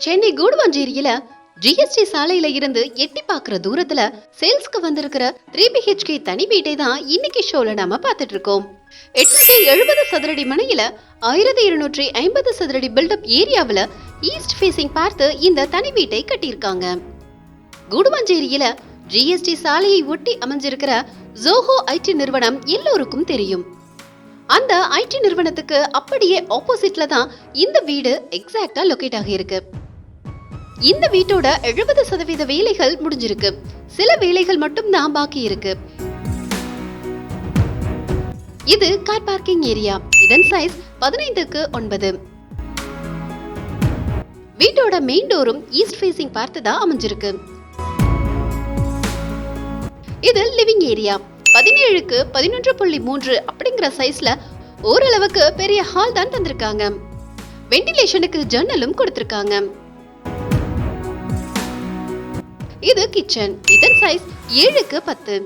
Chennai கூடுவாஞ்சேரியில GST சாலையில இருந்து எட்டி பாக்குற தூரத்துல சேல்ஸ்க்கு வந்திருக்கிற 3BHK தனி வீட்டை தான் இன்னைக்கு ஷோல நாம பார்த்துட்டு இருக்கோம். 870 சதுரடி மனையில 1250 சதுரடி பில்டப் ஏரியாவில ஈஸ்ட் ஃபேசிங் பார்த்து இந்த தனி வீட்டை கட்டியிருக்காங்க. கூடுவாஞ்சேரியில ஜிஎஸ்டி சாலையை ஒட்டி அமைஞ்சிருக்கிற ஜோஹோ ஐடி நிறுவனம் எல்லோருக்கும் தெரியும். அந்த ஐடி நிறுவனத்துக்கு அப்படியே ஆப்போசிட்ல தான் இந்த வீடு எக்ஸாக்டா லொகேட் ஆகி இருக்கு. இந்த வீட்டோட 70% வேலைகள் முடிஞ்சிருக்கு. சில வேலைகள் மட்டும் தான் பாக்கி இருக்கு. இது கார் பார்க்கிங் ஏரியா. இதன் சைஸ் 15x9. வீட்டோட மெயின் டோரும் ஈஸ்ட் ஃபேசிங் பார்த்து தான் அமைஞ்சிருக்கு. இது லிவிங் ஏரியா. 17x11.3 அப்படிங்கிற சைஸ்ல ஓரளவுக்கு பெரிய ஹால் தான் தந்திருக்காங்க. வென்டிலேஷனுக்கு ஜன்னலும் கொடுத்திருக்காங்க. இது கிச்சன். இதன் சைஸ் 7x10.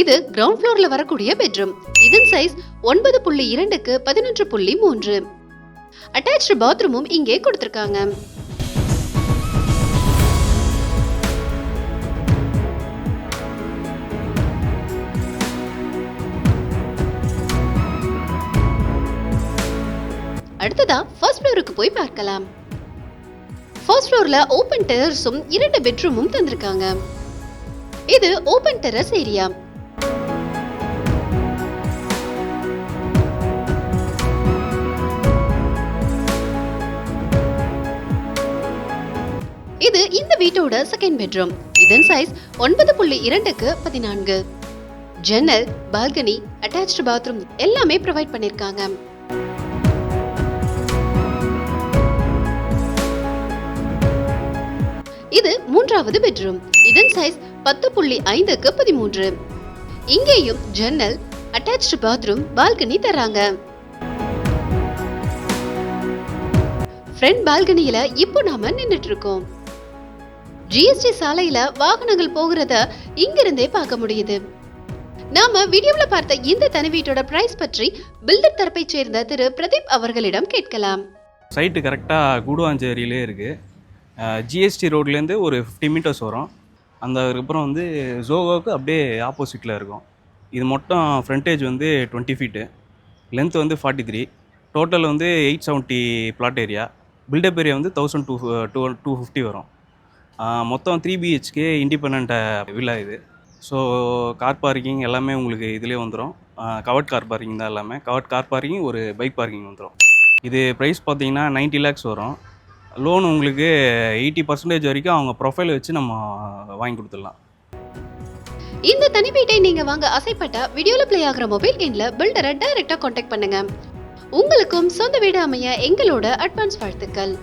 இது கிரவுண்ட் ஃப்ளோர்ல வரக்கூடிய பெட்ரூம். இதன் சைஸ் 9.2x11.3. அட்டாச்டு பாத்ரூமும் இங்கே கொடுத்திருக்காங்க. அடுத்ததா ஃபர்ஸ்ட் ஃப்ளோருக்கு போய் பார்க்கலாம். ஃபர்ஸ்ட் ஃப்ளோர்ல ஓபன் டெரஸும் 2 பெட்ரூமும் தந்திருக்காங்க. இது ஓபன் டெரஸ் ஏரியா. இது இந்த வீட்டோட செகண்ட் பெட்ரூம். இதன் சைஸ் 9.2x14. ஜன்னல், பால்கனி, அட்டாச்டு பாத்ரூம் எல்லாமே ப்ரொவைட் பண்ணிருக்காங்க. இது மூன்றாவது பெட்ரூம். இதன் சைஸ் 10.5x13. இங்கேயும் ஜன்னல், அட்டாச்டு பாத்ரூம், பால்கனி தராங்க. ஃப்ரண்ட் பால்கனியில இப்போ நாம நின்னுட்டு இருக்கோம். ஜிஎஸ்டி சாலையில வாகனங்கள் போகிறத இங்கிருந்தே பார்க்க முடியுது. நாம வீடியோல பார்த்த இந்த தனி வீட்டோட பிரைஸ் பற்றி பில்டர் தரப்பை சேர்ந்த திரு பிரதீப் அவர்களிடம் கேட்கலாம். சைட்டு கரெக்டாக கூடுவாஞ்சேரியிலே இருக்குது. ஜிஎஸ்டி ரோட்லேருந்து ஒரு 50 மீட்டர்ஸ் வரும். அதுக்கப்புறம் வந்து ஜோகோவுக்கு அப்படியே ஆப்போசிட்டில் இருக்கும். இது மொத்தம் ஃப்ரண்டேஜ் வந்து 20 ஃபீட்டு, லென்த் வந்து 43, டோட்டல் வந்து 870 பிளாட் ஏரியா. பில்டப் ஏரியா வந்து 1250 வரும். மொத்தம் 3BHK இண்டிபெண்ட் வில்லா இது. ஸோ கார் பார்க்கிங் எல்லாமே உங்களுக்கு இதிலே வந்துடும். கவர்ட் கார் பார்க்கிங் தான் எல்லாமே. கவர்ட் கார் பார்க்கிங், ஒரு பைக் பார்க்கிங் வந்துடும். இது ப்ரைஸ் பார்த்தீங்கன்னா 90 lakhs வரும். லோன் உங்களுக்கு 80% வரைக்கும் அவங்க ப்ரொஃபைல் வச்சு நம்ம வாங்கி கொடுத்துடலாம். இந்த தனி வீட்டை நீங்க வாங்க ஆசைப்பட்டா வீடியோல ப்ளே ஆகிற மொபைல் எண்ல பில்டரை டைரக்டா கான்டாக்ட் பண்ணுங்க. உங்களுக்கும் சொந்த வீடு அமைய எங்களோட அட்வான்ஸ் வாழ்த்துக்கள்.